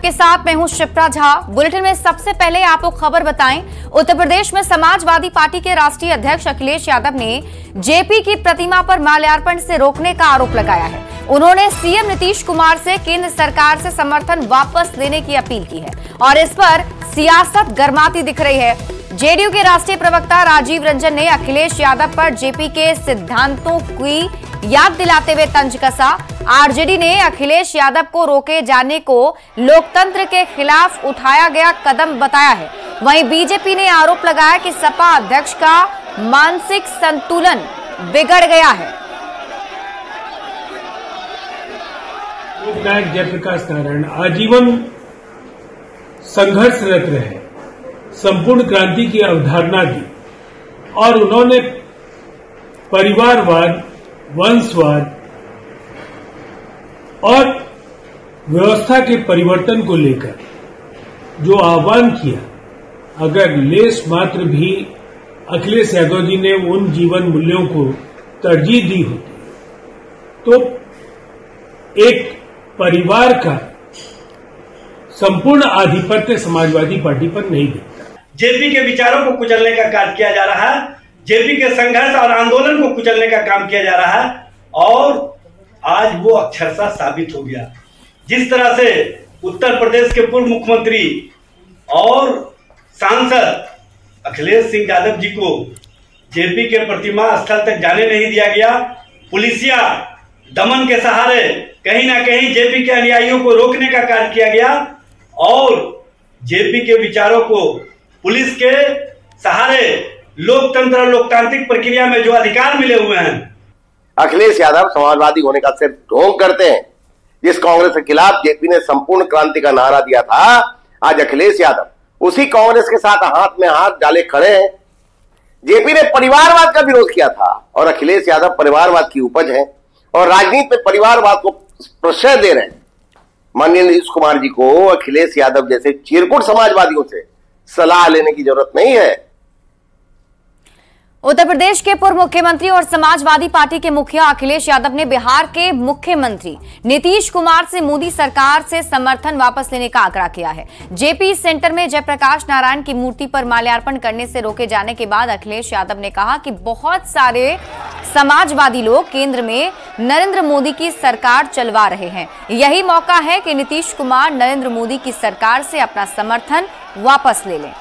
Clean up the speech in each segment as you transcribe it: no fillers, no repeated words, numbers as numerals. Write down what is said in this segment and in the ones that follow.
आपके साथ मैं हूं शिप्रा झा। बुलेटिन में सबसे पहले आपको खबर बताएं, उत्तर प्रदेश में समाजवादी पार्टी के राष्ट्रीय अध्यक्ष अखिलेश यादव ने जेपी की प्रतिमा पर माल्यार्पण से रोकने का आरोप लगाया है। उन्होंने सीएम नीतीश कुमार से केंद्र सरकार से समर्थन वापस लेने की अपील की है और इस पर सियासत गर्माती दिख रही है। जेडीयू के राष्ट्रीय प्रवक्ता राजीव रंजन ने अखिलेश यादव पर जेपी के सिद्धांतों की याद दिलाते हुए तंज कसा। आरजेडी ने अखिलेश यादव को रोके जाने को लोकतंत्र के खिलाफ उठाया गया कदम बताया है। वहीं बीजेपी ने आरोप लगाया कि सपा अध्यक्ष का मानसिक संतुलन बिगड़ गया है। लोकनायक जयप्रकाश नारायण आजीवन संघर्षरत रहे, संपूर्ण क्रांति की अवधारणा दी और उन्होंने परिवारवाद, वंशवाद और व्यवस्था के परिवर्तन को लेकर जो आह्वान किया, अगर लेश मात्र भी अखिलेश यादव जी ने उन जीवन मूल्यों को तरजीह दी होती तो एक परिवार का संपूर्ण आधिपत्य समाजवादी पार्टी पर नहीं दिखता। जेपी के विचारों को कुचलने का कार्य किया जा रहा है, जेपी के संघर्ष और आंदोलन को कुचलने का काम किया जा रहा है और आज वो अक्षरशः साबित हो गया। जिस तरह से उत्तर प्रदेश के पूर्व मुख्यमंत्री और सांसद अखिलेश सिंह यादव जी को जेपी के प्रतिमा स्थल तक जाने नहीं दिया गया, पुलिसिया दमन के सहारे कहीं ना कहीं जेपी के अनुयायियों को रोकने का कार्य किया गया और जेपी के विचारों को पुलिस के सहारे लोकतंत्र और लोकतांत्रिक प्रक्रिया में जो अधिकार मिले हुए हैं। अखिलेश यादव समाजवादी होने का सिर्फ ढोंग करते हैं। जिस कांग्रेस के खिलाफ जेपी ने संपूर्ण क्रांति का नारा दिया था, आज अखिलेश यादव उसी कांग्रेस के साथ हाथ में हाथ डाले खड़े हैं। जेपी ने परिवारवाद का विरोध किया था और अखिलेश यादव परिवारवाद की उपज है और राजनीति में परिवारवाद को प्रश्रय दे रहे हैं। माननीय नीतीश कुमार जी को अखिलेश यादव जैसे चिरकुट समाजवादियों से सलाह लेने की जरूरत नहीं है। उत्तर प्रदेश के पूर्व मुख्यमंत्री और समाजवादी पार्टी के मुखिया अखिलेश यादव ने बिहार के मुख्यमंत्री नीतीश कुमार से मोदी सरकार से समर्थन वापस लेने का आग्रह किया है। जेपी सेंटर में जयप्रकाश नारायण की मूर्ति पर माल्यार्पण करने से रोके जाने के बाद अखिलेश यादव ने कहा कि बहुत सारे समाजवादी लोग केंद्र में नरेंद्र मोदी की सरकार चलवा रहे हैं। यही मौका है कि नीतीश कुमार नरेंद्र मोदी की सरकार से अपना समर्थन वापस ले लें।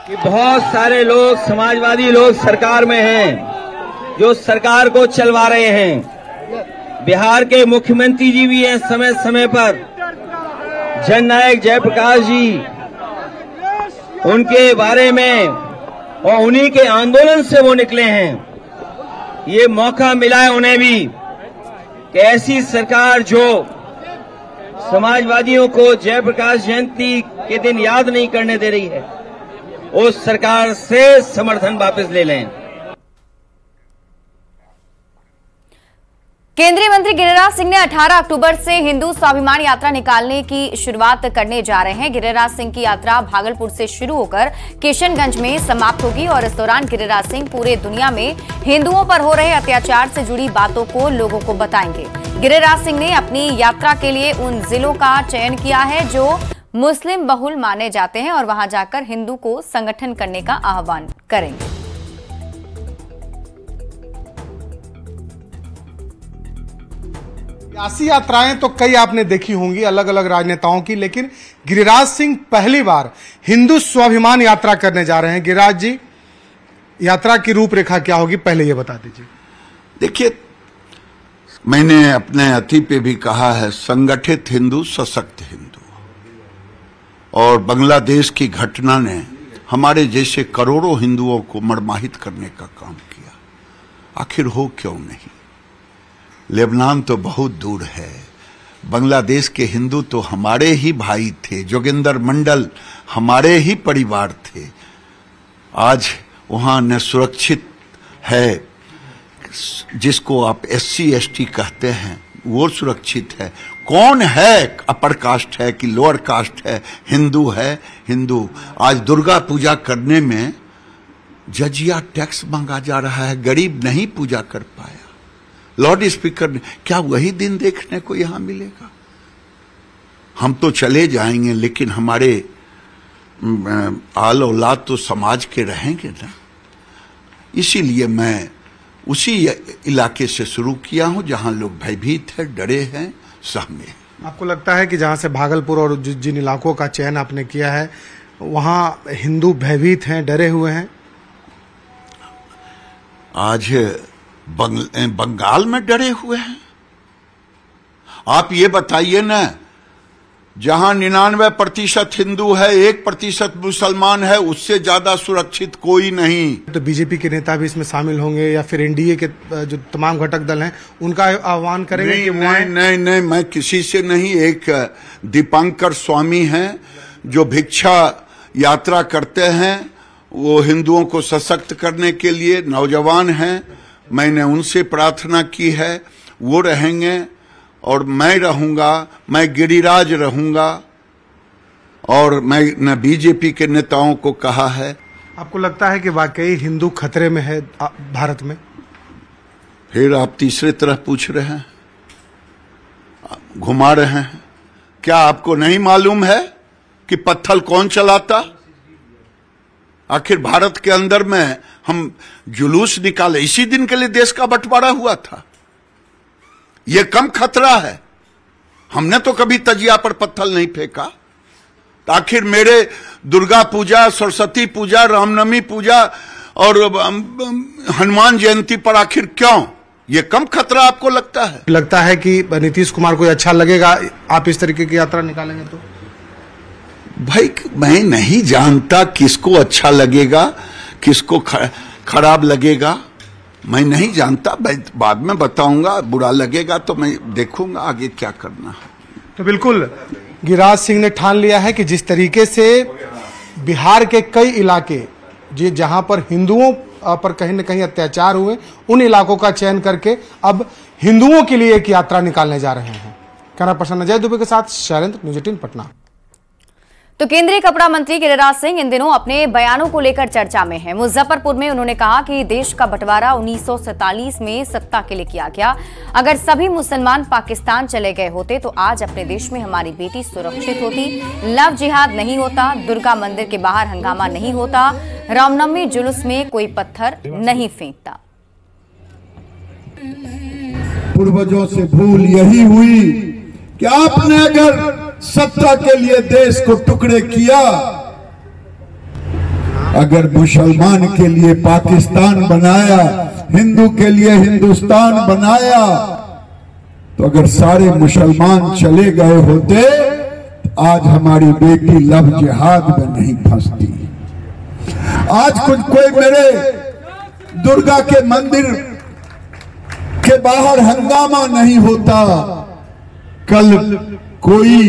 कि बहुत सारे लोग समाजवादी लोग सरकार में हैं जो सरकार को चलवा रहे हैं। बिहार के मुख्यमंत्री जी भी हैं समय समय पर, जननायक जयप्रकाश जी, उनके बारे में और उन्हीं के आंदोलन से वो निकले हैं। ये मौका मिला है उन्हें भी कि ऐसी सरकार जो समाजवादियों को जयप्रकाश जयंती के दिन याद नहीं करने दे रही है, उस सरकार से समर्थन वापस ले लें। केंद्रीय मंत्री गिरिराज सिंह ने 18 अक्टूबर से हिंदू स्वाभिमान यात्रा निकालने की शुरुआत करने जा रहे हैं। गिरिराज सिंह की यात्रा भागलपुर से शुरू होकर किशनगंज में समाप्त होगी और इस दौरान गिरिराज सिंह पूरे दुनिया में हिंदुओं पर हो रहे अत्याचार से जुड़ी बातों को लोगों को बताएंगे। गिरिराज सिंह ने अपनी यात्रा के लिए उन जिलों का चयन किया है जो मुस्लिम बहुल माने जाते हैं और वहां जाकर हिंदू को संगठन करने का आह्वान करेंगे। सियासी यात्राएं तो कई आपने देखी होंगी अलग अलग राजनेताओं की, लेकिन गिरिराज सिंह पहली बार हिंदू स्वाभिमान यात्रा करने जा रहे हैं। गिरिराज जी, यात्रा की रूपरेखा क्या होगी, पहले ये बता दीजिए। देखिए, मैंने अपने अति पे भी कहा है, संगठित हिंदू सशक्त हिंदू। और बांग्लादेश की घटना ने हमारे जैसे करोड़ों हिंदुओं को मर्माहित करने का काम किया। आखिर हो क्यों नहीं? लेबनान तो बहुत दूर है, बांग्लादेश के हिंदू तो हमारे ही भाई थे, जोगिंदर मंडल हमारे ही परिवार थे। आज वहां न सुरक्षित है, जिसको आप SC ST कहते हैं वो सुरक्षित है। कौन है अपर कास्ट है कि लोअर कास्ट है? हिंदू है। हिंदू आज दुर्गा पूजा करने में जजिया टैक्स मांगा जा रहा है, गरीब नहीं पूजा कर पाया। लाउड स्पीकर, क्या वही दिन देखने को यहां मिलेगा? हम तो चले जाएंगे, लेकिन हमारे आल औलाद तो समाज के रहेंगे ना। इसीलिए मैं उसी इलाके से शुरू किया हूं जहां लोग भयभीत है, डरे हैं, सहमे। आपको लगता है कि जहां से भागलपुर और जिन इलाकों का चयन आपने किया है वहां हिंदू भयभीत हैं, डरे हुए हैं? आज बंगाल में डरे हुए हैं। आप ये बताइए ना, जहां 99% हिंदू है, 1% मुसलमान है, उससे ज्यादा सुरक्षित कोई नहीं। तो बीजेपी के नेता भी इसमें शामिल होंगे या फिर एनडीए के जो तमाम घटक दल हैं उनका आह्वान करेंगे? नहीं, मैं किसी से नहीं। एक दीपांकर स्वामी हैं जो भिक्षा यात्रा करते हैं, वो हिंदुओं को सशक्त करने के लिए नौजवान हैं। मैंने उनसे प्रार्थना की है, वो रहेंगे और मैं रहूंगा, मैं गिरिराज रहूंगा। और मैं बीजेपी के नेताओं को कहा है। आपको लगता है कि वाकई हिंदू खतरे में है भारत में? फिर आप तीसरे तरह पूछ रहे हैं, घुमा रहे हैं। क्या आपको नहीं मालूम है कि पत्थर कौन चलाता? आखिर भारत के अंदर में हम जुलूस निकाले, इसी दिन के लिए देश का बंटवारा हुआ था। यह कम खतरा है। हमने तो कभी तजिया पर पत्थर नहीं फेंका। आखिर मेरे दुर्गा पूजा, सरस्वती पूजा, रामनवमी पूजा और हनुमान जयंती पर आखिर क्यों? ये कम खतरा आपको लगता है? लगता है कि नीतीश कुमार को अच्छा लगेगा आप इस तरीके की यात्रा निकालेंगे तो? भाई मैं नहीं जानता किसको अच्छा लगेगा, किसको खराब लगेगा, मैं नहीं जानता। बाद में बताऊंगा। बुरा लगेगा तो मैं देखूंगा आगे क्या करना है। तो बिल्कुल गिरिराज सिंह ने ठान लिया है कि जिस तरीके से बिहार के कई इलाके जहां पर हिंदुओं पर कहीं न कहीं अत्याचार हुए, उन इलाकों का चयन करके अब हिंदुओं के लिए एक यात्रा निकालने जा रहे हैं। कैमरा पर्सन अजय दुबे के साथ शैलेंद्र, न्यूज़ 18 पटना। तो केंद्रीय कपड़ा मंत्री गिरिराज सिंह इन दिनों अपने बयानों को लेकर चर्चा में हैं। मुजफ्फरपुर में उन्होंने कहा कि देश का बंटवारा 1947 में सत्ता के लिए किया गया। अगर सभी मुसलमान पाकिस्तान चले गए होते तो आज अपने देश में हमारी बेटी सुरक्षित होती, लव जिहाद नहीं होता, दुर्गा मंदिर के बाहर हंगामा नहीं होता, रामनवमी जुलूस में कोई पत्थर नहीं फेंकता। पूर्वजों से भूल यही हुई कि आपने अगर सत्ता के लिए देश को टुकड़े किया, अगर मुसलमान के लिए पाकिस्तान बनाया, हिंदू के लिए हिंदुस्तान बनाया, तो अगर सारे मुसलमान चले गए होते तो आज हमारी बेटी लव जिहाद में नहीं फंसती। आज कोई मेरे दुर्गा के मंदिर के बाहर हंगामा नहीं होता, कल कोई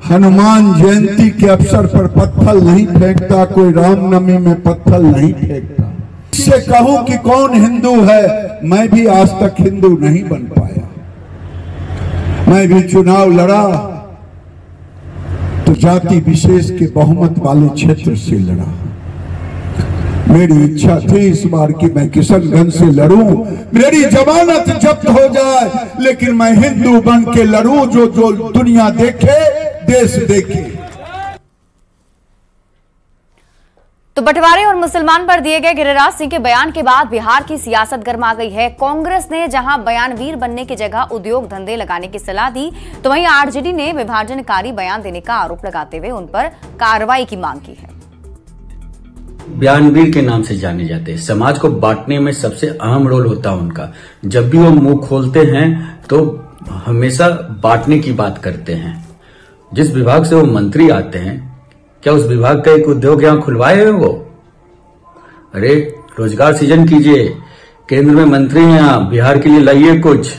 हनुमान जयंती के अवसर पर पत्थर नहीं फेंकता, कोई रामनवमी में पत्थर नहीं फेंकता। इससे कहूं कि कौन हिंदू है, मैं भी आज तक हिंदू नहीं बन पाया। मैं भी चुनाव लड़ा तो जाति विशेष के बहुमत वाले क्षेत्र से लड़ा। मेरी इच्छा थी इस बार कि मैं किशनगंज से लड़ूं, मेरी जमानत जब्त हो जाए, लेकिन मैं हिंदू बन के लड़ूं, जो दुनिया देखे, देश देखे। तो बंटवारे और मुसलमान पर दिए गए गिरिराज सिंह के बयान के बाद बिहार की सियासत गर्मा गई है। कांग्रेस ने जहां बयानवीर बनने की जगह उद्योग धंधे लगाने की सलाह दी, तो वहीं आरजेडी ने विभाजनकारी बयान देने का आरोप लगाते हुए उन पर कार्रवाई की मांग की है। बयानवीर के नाम से जाने जाते हैं, समाज को बांटने में सबसे अहम रोल होता है उनका। जब भी वो मुंह खोलते हैं तो हमेशा बांटने की बात करते हैं। जिस विभाग से वो मंत्री आते हैं, क्या उस विभाग का एक उद्योग यहां खुलवाए हैं वो? अरे रोजगार सृजन कीजिए, केंद्र में मंत्री हैं आप, बिहार के लिए लाइए कुछ।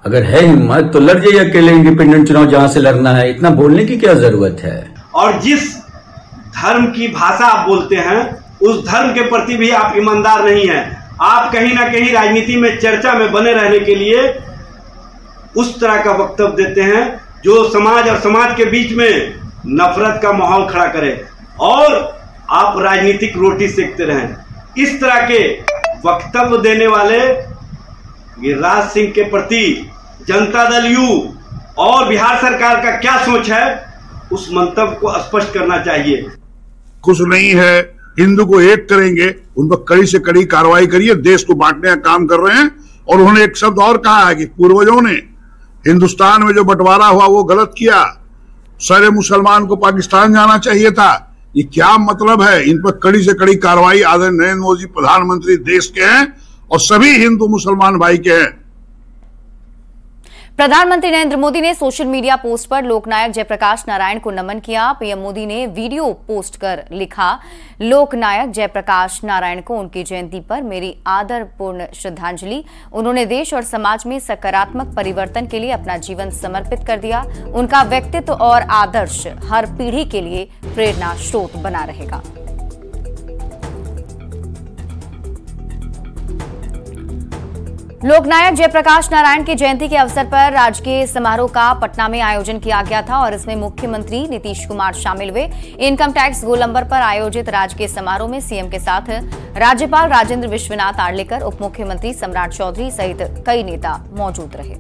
अगर है हिम्मत तो लड़ जाइए अकेले इंडिपेंडेंट चुनाव जहां से लड़ना है, इतना बोलने की क्या जरूरत है? और जिस धर्म की भाषा आप बोलते हैं, उस धर्म के प्रति भी आप ईमानदार नहीं हैं। आप कहीं ना कहीं राजनीति में चर्चा में बने रहने के लिए उस तरह का वक्तव्य देते हैं जो समाज और समाज के बीच में नफरत का माहौल खड़ा करे, और आप राजनीतिक रोटी सेकते रहें। इस तरह के वक्तव्य देने वाले गिरिराज सिंह के प्रति जनता दल यू और बिहार सरकार का क्या सोच है उस मंतव्य को स्पष्ट करना चाहिए। कुछ नहीं है, हिंदू को एक करेंगे, उन पर कड़ी से कड़ी कार्रवाई करिए। देश को बांटने का काम कर रहे हैं। और उन्होंने एक शब्द और कहा है कि पूर्वजों ने हिंदुस्तान में जो बंटवारा हुआ वो गलत किया, सारे मुसलमान को पाकिस्तान जाना चाहिए था। ये क्या मतलब है? इन पर कड़ी से कड़ी कार्रवाई आदरणीय नरेंद्र मोदी प्रधानमंत्री देश के हैं और सभी हिंदू मुसलमान भाई के हैं। प्रधानमंत्री नरेंद्र मोदी ने सोशल मीडिया पोस्ट पर लोकनायक जयप्रकाश नारायण को नमन किया। पीएम मोदी ने वीडियो पोस्ट कर लिखा, लोकनायक जयप्रकाश नारायण को उनकी जयंती पर मेरी आदरपूर्ण श्रद्धांजलि। उन्होंने देश और समाज में सकारात्मक परिवर्तन के लिए अपना जीवन समर्पित कर दिया। उनका व्यक्तित्व और आदर्श हर पीढ़ी के लिए प्रेरणा स्रोत बना रहेगा। लोकनायक जयप्रकाश नारायण की जयंती के अवसर पर राजकीय समारोह का पटना में आयोजन किया गया था और इसमें मुख्यमंत्री नीतीश कुमार शामिल हुए। इनकम टैक्स गोलंबर पर आयोजित राजकीय समारोह में सीएम के साथ राज्यपाल राजेंद्र विश्वनाथ आर्लेकर, उप मुख्यमंत्री सम्राट चौधरी सहित कई नेता मौजूद रहे।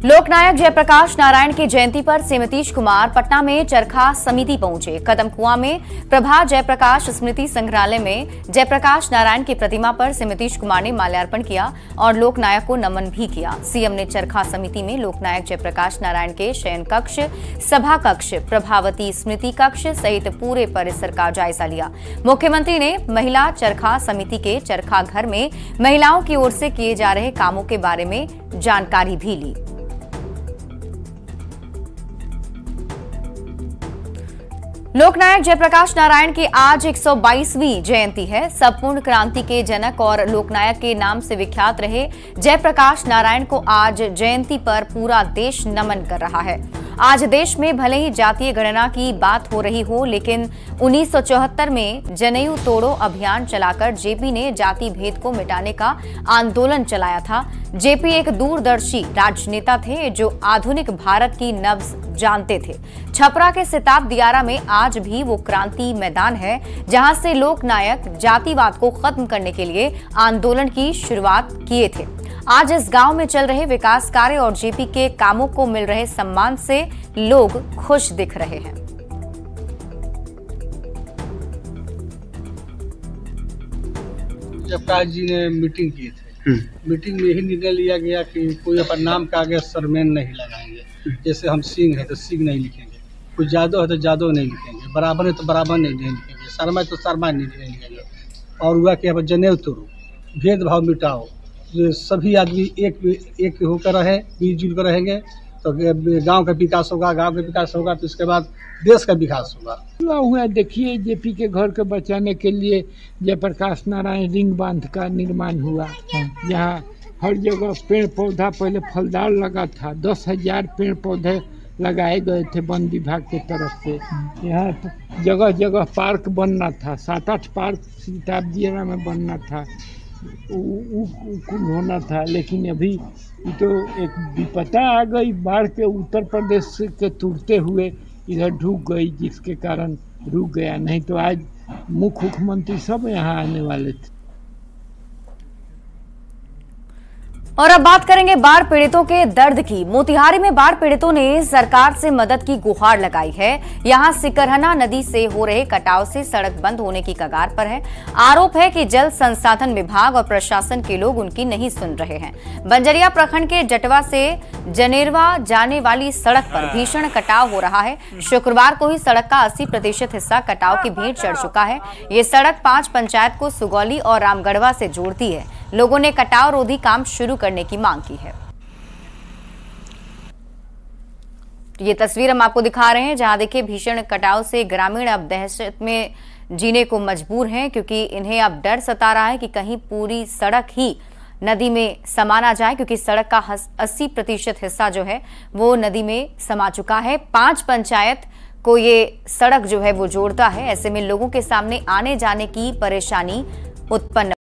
लोकनायक जयप्रकाश नारायण की जयंती पर सीएम नीतीश कुमार पटना में चरखा समिति पहुंचे। कदम कुआं में प्रभा जयप्रकाश स्मृति संग्रहालय में जयप्रकाश नारायण की प्रतिमा पर सीएम नीतीश कुमार ने माल्यार्पण किया और लोकनायक को नमन भी किया। सीएम ने चरखा समिति में लोकनायक जयप्रकाश नारायण के शयन कक्ष, सभा कक्ष, प्रभावती स्मृति कक्ष सहित पूरे परिसर का जायजा लिया। मुख्यमंत्री ने महिला चरखा समिति के चरखा घर में महिलाओं की ओर से किए जा रहे कामों के बारे में जानकारी भी ली। लोकनायक जयप्रकाश नारायण की आज 122वीं जयंती है। संपूर्ण क्रांति के जनक और लोकनायक के नाम से विख्यात रहे जयप्रकाश नारायण को आज जयंती पर पूरा देश नमन कर रहा है। आज देश में भले ही जातीय गणना की बात हो रही हो, लेकिन 1974 में जनेऊ तोड़ो अभियान चलाकर जेपी ने जाति भेद को मिटाने का आंदोलन चलाया था। जेपी एक दूरदर्शी राजनेता थे जो आधुनिक भारत की नब्ज जानते थे। छपरा के सिताब दियारा में आज भी वो क्रांति मैदान है जहां से लोकनायक जातिवाद को खत्म करने के लिए आंदोलन की शुरुआत किए थे। आज इस गांव में चल रहे विकास कार्य और जेपी के कामों को मिल रहे सम्मान से लोग खुश दिख रहे हैं। जयप्रकाश जी ने मीटिंग की थी। मीटिंग में यही निर्णय लिया गया कि कोई अपना नाम के आगे सरमेन नहीं लगाएंगे। जैसे हम सिंह है तो सिंह नहीं लिखेंगे, कोई जादव है तो जादव नहीं लिखेंगे, बराबर है तो बराबर नहीं लिखेंगे, शर्मा है तो शर्मा नहीं लिखेंगे। और हुआ कि जनेऊ तोड़ो, भेदभाव मिटाओ, ये सभी आदमी एक होकर रहे, मिलजुल कर रहेंगे तो गांव का विकास होगा। गांव का विकास होगा तो इसके बाद देश का विकास होगा। हुआ देखिए, जेपी के घर को बचाने के लिए जयप्रकाश नारायण रिंग बांध का निर्माण हुआ। यहाँ हर जगह पेड़ पौधा पहले फलदार लगा था। 10,000 पेड़ पौधे लगाए गए थे वन विभाग की तरफ से। यहाँ जगह जगह पार्क बनना था, 7-8 पार्क सिताब दियारा में बनना था, कुल होना था। लेकिन अभी तो एक विपदा आ गई बाढ़ के, उत्तर प्रदेश के तुरते हुए इधर ढूक गई, जिसके कारण रुक गया। नहीं तो आज मुख्यमंत्री सब यहाँ आने वाले थे। और अब बात करेंगे बाढ़ पीड़ितों के दर्द की। मोतिहारी में बाढ़ पीड़ितों ने सरकार से मदद की गुहार लगाई है। यहां सिकरहना नदी से हो रहे कटाव से सड़क बंद होने की कगार पर है। आरोप है कि जल संसाधन विभाग और प्रशासन के लोग उनकी नहीं सुन रहे हैं। बंजरिया प्रखंड के जटवा से जनेरवा जाने वाली सड़क पर भीषण कटाव हो रहा है। शुक्रवार को ही सड़क का 80% हिस्सा कटाव की भेंट चढ़ चुका है। ये सड़क 5 पंचायत को सुगौली और रामगढ़वा से जोड़ती है। लोगों ने कटाव रोधी काम शुरू करने की मांग की है। ये तस्वीर हम आपको दिखा रहे हैं जहां देखिए भीषण कटाव से ग्रामीण अब दहशत में जीने को मजबूर हैं, क्योंकि इन्हें अब डर सता रहा है कि कहीं पूरी सड़क ही नदी में समा ना जाए, क्योंकि सड़क का 80% हिस्सा जो है वो नदी में समा चुका है। 5 पंचायत को ये सड़क जो है वो जोड़ता है। ऐसे में लोगों के सामने आने जाने की परेशानी उत्पन्न